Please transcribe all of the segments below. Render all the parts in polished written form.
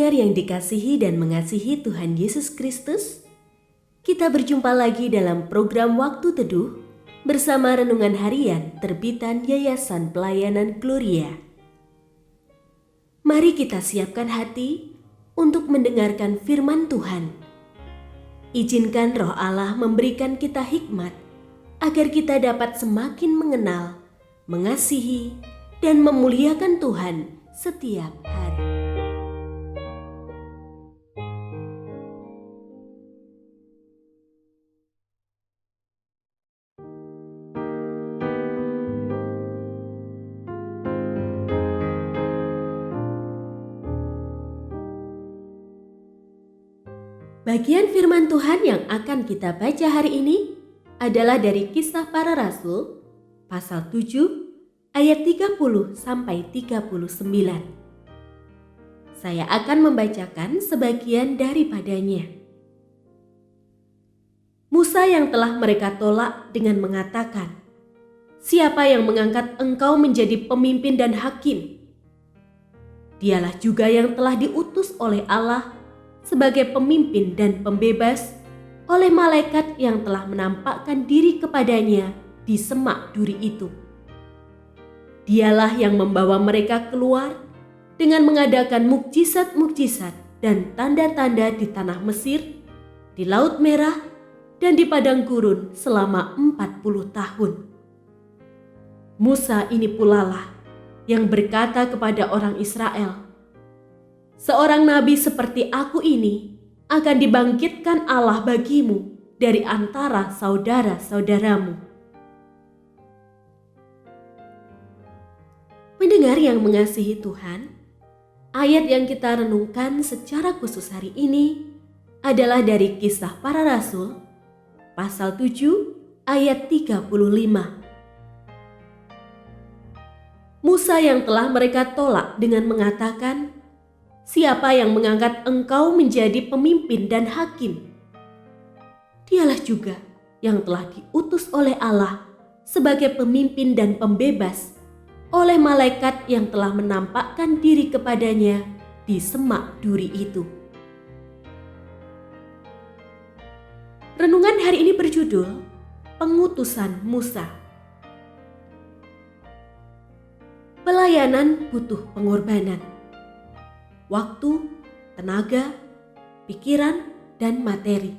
pendengar yang dikasihi dan mengasihi Tuhan Yesus Kristus, kita berjumpa lagi dalam program Waktu Teduh bersama Renungan Harian terbitan Yayasan Pelayanan Gloria. Mari kita siapkan hati untuk mendengarkan firman Tuhan. Izinkan Roh Allah memberikan kita hikmat agar kita dapat semakin mengenal, mengasihi, dan memuliakan Tuhan setiap hari. Bagian firman Tuhan yang akan kita baca hari ini adalah dari Kisah Para Rasul, pasal 7, ayat 30-39. Saya akan membacakan sebagian daripadanya. Musa yang telah mereka tolak dengan mengatakan, "Siapa yang mengangkat engkau menjadi pemimpin dan hakim?" Dialah juga yang telah diutus oleh Allah sebagai pemimpin dan pembebas oleh malaikat yang telah menampakkan diri kepadanya di semak duri itu. Dialah yang membawa mereka keluar dengan mengadakan mukjizat-mukjizat dan tanda-tanda di tanah Mesir, di Laut Merah, dan di padang gurun selama 40 tahun. Musa ini pulalah yang berkata kepada orang Israel, "Seorang nabi seperti aku ini akan dibangkitkan Allah bagimu dari antara saudara-saudaramu." Pendengar yang mengasihi Tuhan, ayat yang kita renungkan secara khusus hari ini adalah dari Kisah Para Rasul, pasal 7, ayat 35. Musa yang telah mereka tolak dengan mengatakan, "Siapa yang mengangkat engkau menjadi pemimpin dan hakim?" Dialah juga yang telah diutus oleh Allah sebagai pemimpin dan pembebas oleh malaikat yang telah menampakkan diri kepadanya di semak duri itu. Renungan hari ini berjudul Pengutusan Musa. Pelayanan butuh pengorbanan. Waktu, tenaga, pikiran, dan materi.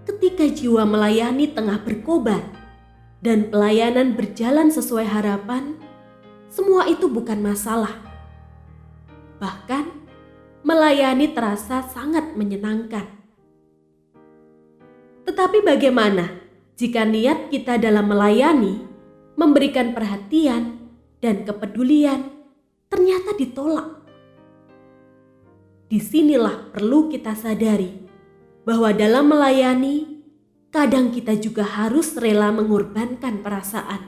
Ketika jiwa melayani tengah berkobar dan pelayanan berjalan sesuai harapan, semua itu bukan masalah. Bahkan, melayani terasa sangat menyenangkan. Tetapi bagaimana jika niat kita dalam melayani, memberikan perhatian dan kepedulian ternyata ditolak? Disinilah perlu kita sadari bahwa dalam melayani, kadang kita juga harus rela mengorbankan perasaan.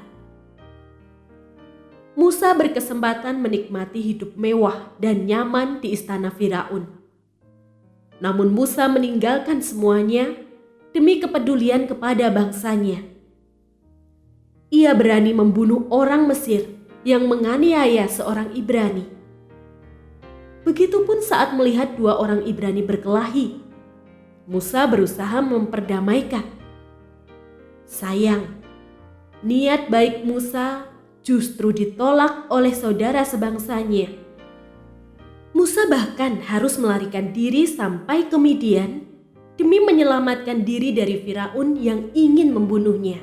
Musa berkesempatan menikmati hidup mewah dan nyaman di istana Firaun. Namun Musa meninggalkan semuanya demi kepedulian kepada bangsanya. Ia berani membunuh orang Mesir yang menganiaya seorang Ibrani. Begitupun saat melihat dua orang Ibrani berkelahi, Musa berusaha memperdamaikan. Sayang, niat baik Musa justru ditolak oleh saudara sebangsanya. Musa bahkan harus melarikan diri sampai ke Midian demi menyelamatkan diri dari Firaun yang ingin membunuhnya.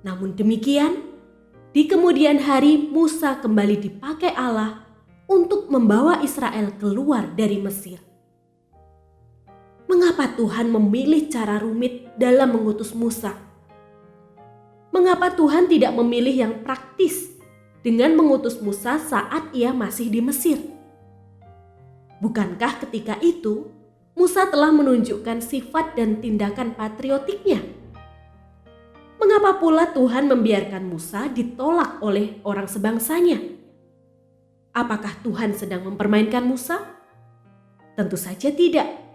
Namun demikian, di kemudian hari Musa kembali dipakai Allah untuk membawa Israel keluar dari Mesir. Mengapa Tuhan memilih cara rumit dalam mengutus Musa? Mengapa Tuhan tidak memilih yang praktis dengan mengutus Musa saat ia masih di Mesir? Bukankah ketika itu Musa telah menunjukkan sifat dan tindakan patriotiknya? Mengapa pula Tuhan membiarkan Musa ditolak oleh orang sebangsanya? Apakah Tuhan sedang mempermainkan Musa? Tentu saja tidak.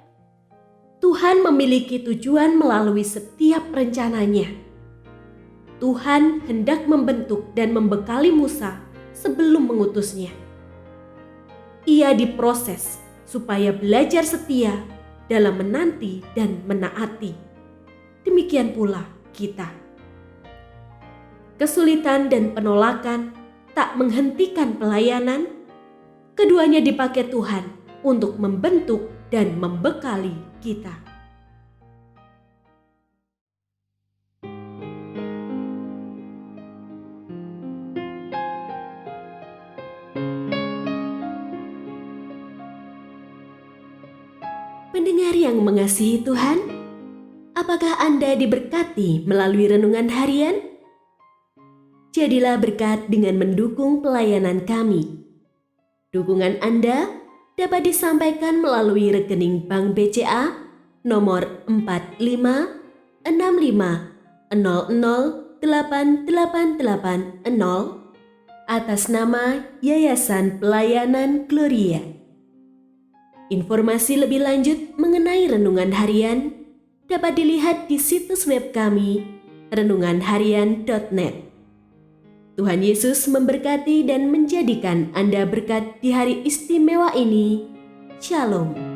Tuhan memiliki tujuan melalui setiap rencananya. Tuhan hendak membentuk dan membekali Musa sebelum mengutusnya. ia diproses supaya belajar setia dalam menanti dan menaati. Demikian pula kita. Kesulitan dan penolakan tak menghentikan pelayanan. Keduanya dipakai Tuhan untuk membentuk dan membekali kita. Pendengar yang mengasihi Tuhan, apakah Anda diberkati melalui renungan harian? Jadilah berkat dengan mendukung pelayanan kami. Dukungan Anda dapat disampaikan melalui rekening Bank BCA nomor 4565008880 atas nama Yayasan Pelayanan Gloria. Informasi lebih lanjut mengenai renungan harian dapat dilihat di situs web kami renunganharian.net. Tuhan Yesus memberkati dan menjadikan Anda berkat di hari istimewa ini. Shalom.